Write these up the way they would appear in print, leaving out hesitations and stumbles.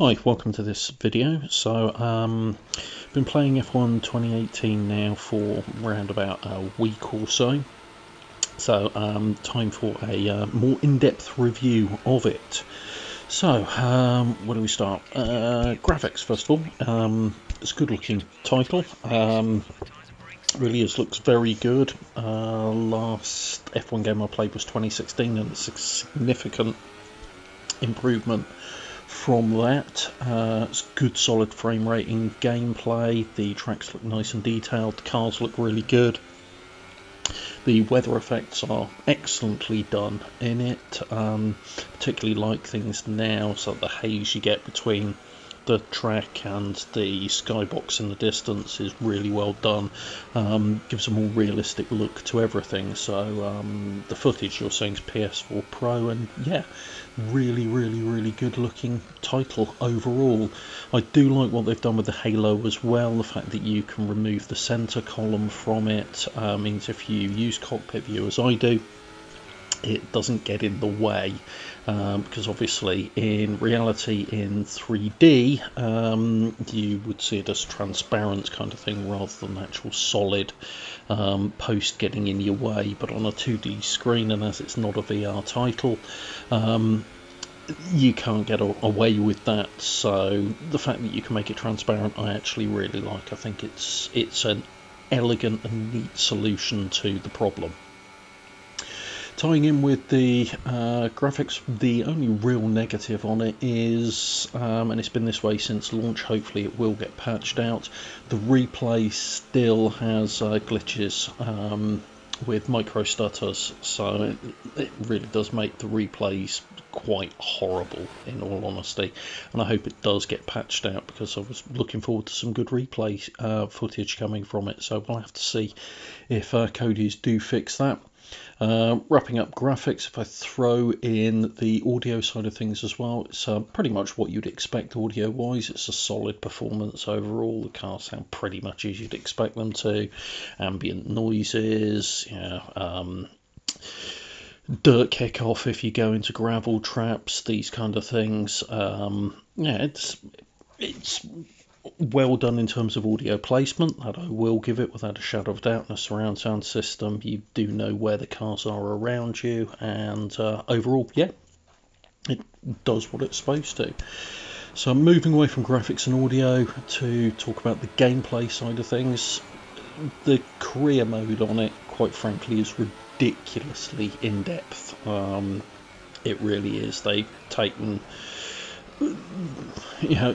Hi, welcome to this video. Been playing F1 2018 now for around about a week or so. Time for a more in-depth review of it. Where do we start? Graphics, first of all. It's a good-looking title. Really is, looks very good. Last F1 game I played was 2016, and it's a significant improvement from that. It's good solid frame rate in gameplay, the tracks look nice and detailed, the cars look really good, the weather effects are excellently done in it. Particularly like things now, so the haze you get between the track and the skybox in the distance is really well done. Gives a more realistic look to everything. The footage you're seeing is PS4 Pro, and yeah, really good looking title overall. I do like what they've done with the halo as well. The fact that you can remove the center column from it means if you use cockpit view as I do, it doesn't get in the way, because obviously in reality in 3D you would see it as transparent kind of thing rather than actual solid post getting in your way. But on a 2D screen, and as it's not a VR title, you can't get away with that. So the fact that you can make it transparent I actually really like. I think it's an elegant and neat solution to the problem. Tying in with the graphics, the only real negative on it is, and it's been this way since launch, hopefully it will get patched out, the replay still has glitches with micro stutters, so it really does make the replays quite horrible in all honesty, and I hope it does get patched out because I was looking forward to some good replay footage coming from it, so we'll have to see if codies do fix that. Wrapping up graphics, if I throw in the audio side of things as well, it's pretty much what you'd expect audio wise. It's a solid performance overall. The cars sound pretty much as you'd expect them to. Ambient noises, dirt kickoff if you go into gravel traps, these kind of things. It's well done in terms of audio placement, that I will give it without a shadow of doubt. In a surround sound system, you do know where the cars are around you, and overall, yeah, it does what it's supposed to. So I'm moving away from graphics and audio to talk about the gameplay side of things. The career mode on it, quite frankly, is ridiculously in-depth. It really is. They've taken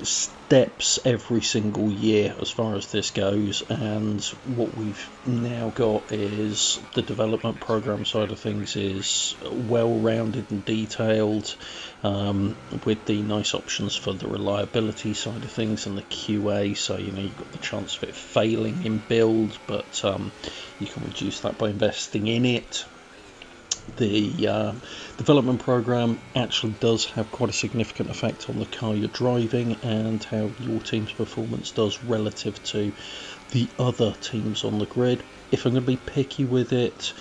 steps every single year as far as this goes, and what we've now got is the development program side of things is well rounded and detailed, with the nice options for the reliability side of things and the QA, so you've got the chance of it failing in build, but you can reduce that by investing in it. The development program actually does have quite a significant effect on the car you're driving and how your team's performance does relative to the other teams on the grid. If I'm going to be picky with it,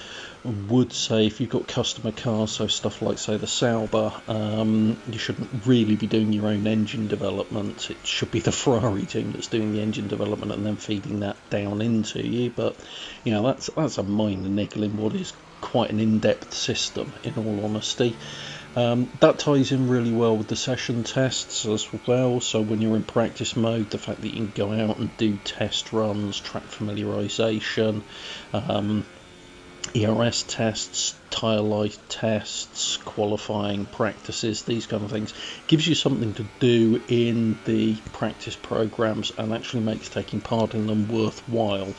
I would say if you've got customer cars, so stuff like say the Sauber, you shouldn't really be doing your own engine development. It should be the Ferrari team that's doing the engine development and then feeding that down into you. But that's a minor niggle in what is quite an in-depth system, in all honesty. That ties in really well with the session tests as well. So when you're in practice mode, the fact that you can go out and do test runs, track familiarization, ERS tests, tyre life tests, qualifying practices, these kind of things, gives you something to do in the practice programs and actually makes taking part in them worthwhile.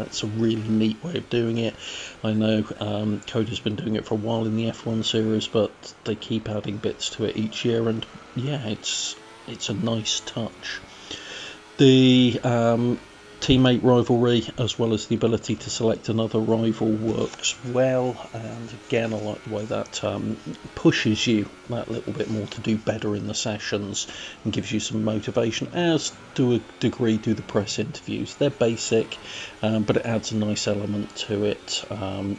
It's a really neat way of doing it. I know Coda's been doing it for a while in the F1 series, but they keep adding bits to it each year, and yeah, it's a nice touch. The teammate rivalry, as well as the ability to select another rival, works well, and again I like the way that pushes you that little bit more to do better in the sessions and gives you some motivation, as to a degree do the press interviews. They're basic, but it adds a nice element to it,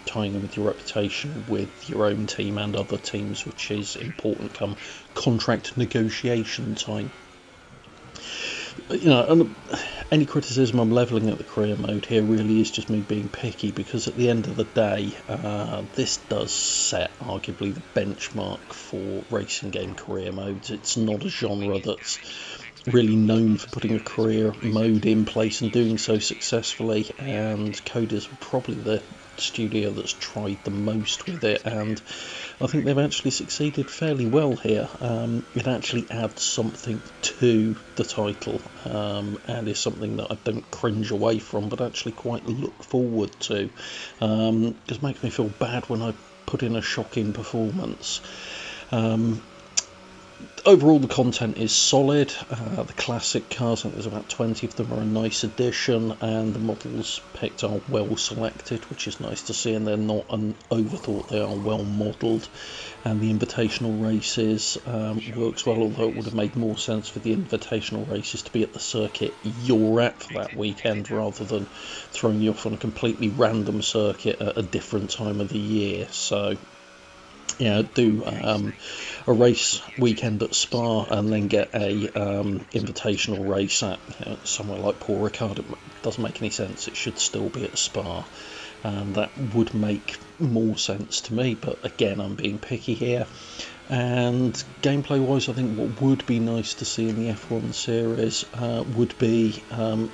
tying in with your reputation with your own team and other teams, which is important come contract negotiation time. And any criticism I'm levelling at the career mode here really is just me being picky, because at the end of the day, this does set arguably the benchmark for racing game career modes. It's not a genre that's really known for putting a career mode in place and doing so successfully, and Coders are probably the studio that's tried the most with it, and I think they've actually succeeded fairly well here. It actually adds something to the title, and is something that I don't cringe away from, but actually quite look forward to. It makes me feel bad when I put in a shocking performance. Overall, the content is solid. The classic cars, I think there's about 20 of them, are a nice addition, and the models picked are well selected, which is nice to see, and they're not overthought, they are well modelled. And the invitational races works well, although it would have made more sense for the invitational races to be at the circuit you're at for that weekend, rather than throwing you off on a completely random circuit at a different time of the year. So do a race weekend at Spa and then get a invitational race at somewhere like Paul Ricard. It doesn't make any sense. It should still be at Spa, and that would make more sense to me, but again, I'm being picky here. And gameplay wise, I think what would be nice to see in the F1 series would be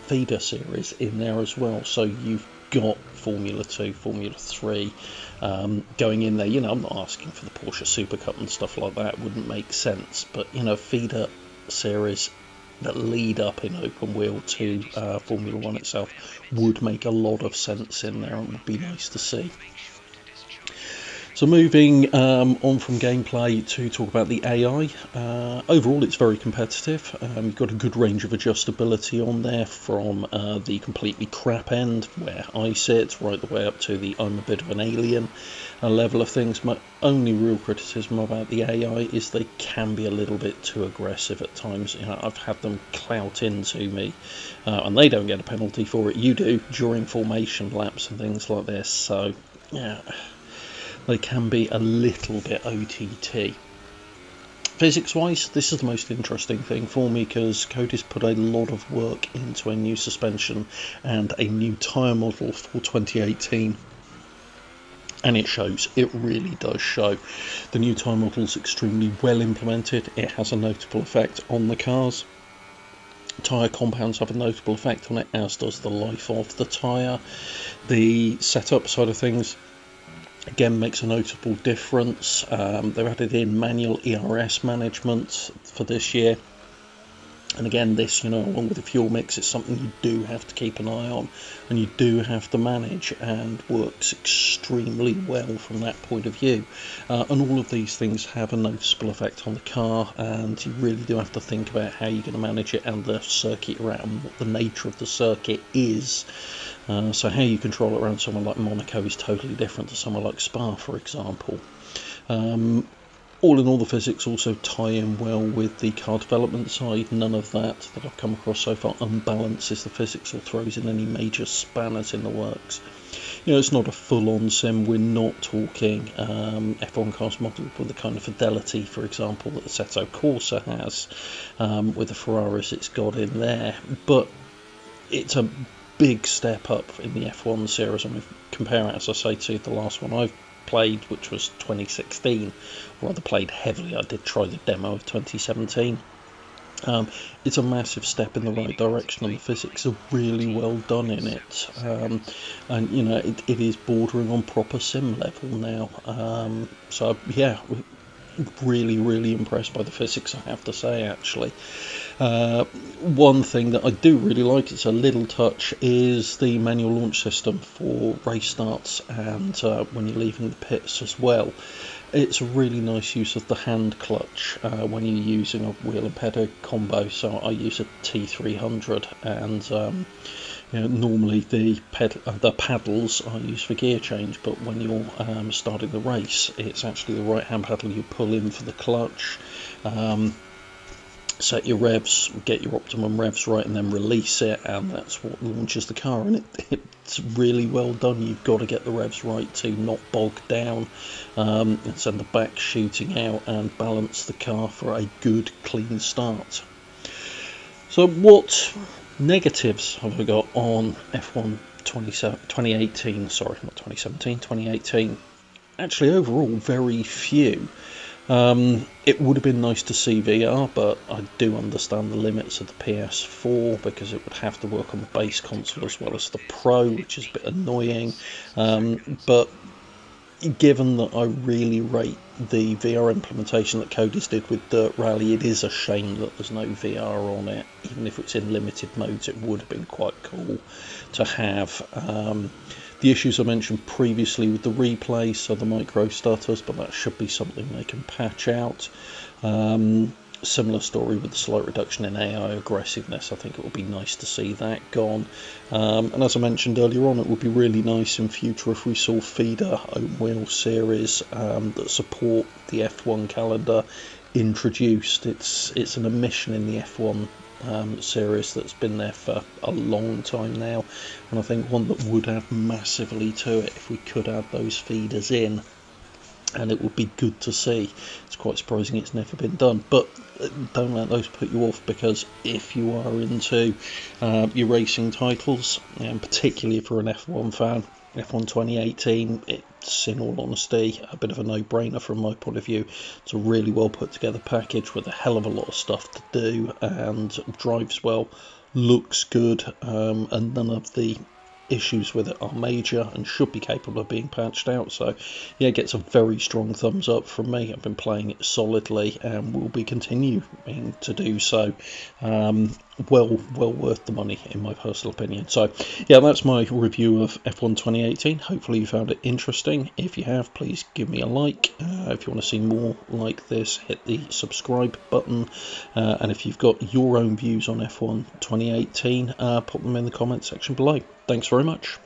feeder series in there as well. So you've got Formula 2, Formula 3 going in there. I'm not asking for the Porsche Super Cup and stuff like that, it wouldn't make sense, but feeder series that lead up in open wheel to Formula 1 itself would make a lot of sense in there, and would be nice to see. So moving on from gameplay to talk about the AI. Overall, it's very competitive. You've got a good range of adjustability on there, from the completely crap end, where I sit, right the way up to the I'm a bit of an alien level of things. My only real criticism about the AI is they can be a little bit too aggressive at times. I've had them clout into me, and they don't get a penalty for it. You do during formation laps and things like this. So yeah, they can be a little bit OTT. Physics-wise, this is the most interesting thing for me, because Cody's put a lot of work into a new suspension and a new tyre model for 2018. And it shows. It really does show. The new tyre model is extremely well implemented. It has a notable effect on the cars. Tyre compounds have a notable effect on it, as does the life of the tyre. The setup side of things, again, makes a notable difference. They've added in manual ERS management for this year. And again, this, along with the fuel mix, it's something you do have to keep an eye on, and you do have to manage, and works extremely well from that point of view. And all of these things have a noticeable effect on the car, and you really do have to think about how you're going to manage it, and the circuit you're at, and what the nature of the circuit is. So how you control it around somewhere like Monaco is totally different to somewhere like Spa, for example. All in all, the physics also tie in well with the car development side. None of that I've come across so far unbalances the physics or throws in any major spanners in the works. It's not a full-on sim. We're not talking F1 cars modelled with the kind of fidelity, for example, that the Assetto Corsa has, with the Ferraris it's got in there. But it's a big step up in the F1 series. I mean, compare it, as I say, to the last one I've played, which was 2016, or rather played heavily. I did try the demo of 2017. It's a massive step in the right direction, and the physics are really well done in it. And it is bordering on proper sim level now. So yeah, really impressed by the physics, I have to say, actually. One thing that I do really like, it's a little touch, is the manual launch system for race starts and when you're leaving the pits as well. It's a really nice use of the hand clutch when you're using a wheel and pedal combo. So I use a T300, and normally the paddles I use for gear change, but when you're starting the race, it's actually the right hand paddle you pull in for the clutch. Set your revs, get your optimum revs right, and then release it, and that's what launches the car. And it's really well done. You've got to get the revs right to not bog down, and send the back shooting out, and balance the car for a good clean start. So what negatives have I got on F1 2018? Sorry, not 2017, 2018. Actually, overall, very few. It would have been nice to see VR, but I do understand the limits of the PS4 because it would have to work on the base console as well as the Pro, which is a bit annoying. But given that I really rate the VR implementation that Cody's did with Dirt Rally, it is a shame that there's no VR on it. Even if it's in limited modes, it would have been quite cool to have. The issues I mentioned previously with the replay, so the micro stutters, but that should be something they can patch out. Similar story with the slight reduction in AI aggressiveness. I think it would be nice to see that gone. And as I mentioned earlier on, it would be really nice in future if we saw feeder open wheel series that support the F1 calendar introduced. It's an omission in the F1 series that's been there for a long time now, and I think one that would add massively to it if we could add those feeders in, and it would be good to see. It's quite surprising it's never been done, but don't let those put you off, because if you are into your racing titles, and particularly if you're an F1 fan, F1 2018, it's in all honesty a bit of a no-brainer from my point of view. It's a really well put together package with a hell of a lot of stuff to do, and drives well, looks good, and none of the issues with it are major and should be capable of being patched out. So yeah, it gets a very strong thumbs up from me. I've been playing it solidly and will be continuing to do so. Well worth the money in my personal opinion. So yeah, that's my review of F1 2018. Hopefully you found it interesting. If you have, please give me a like. If you want to see more like this, hit the subscribe button, and if you've got your own views on F1 2018, put them in the comment section below. Thanks very much.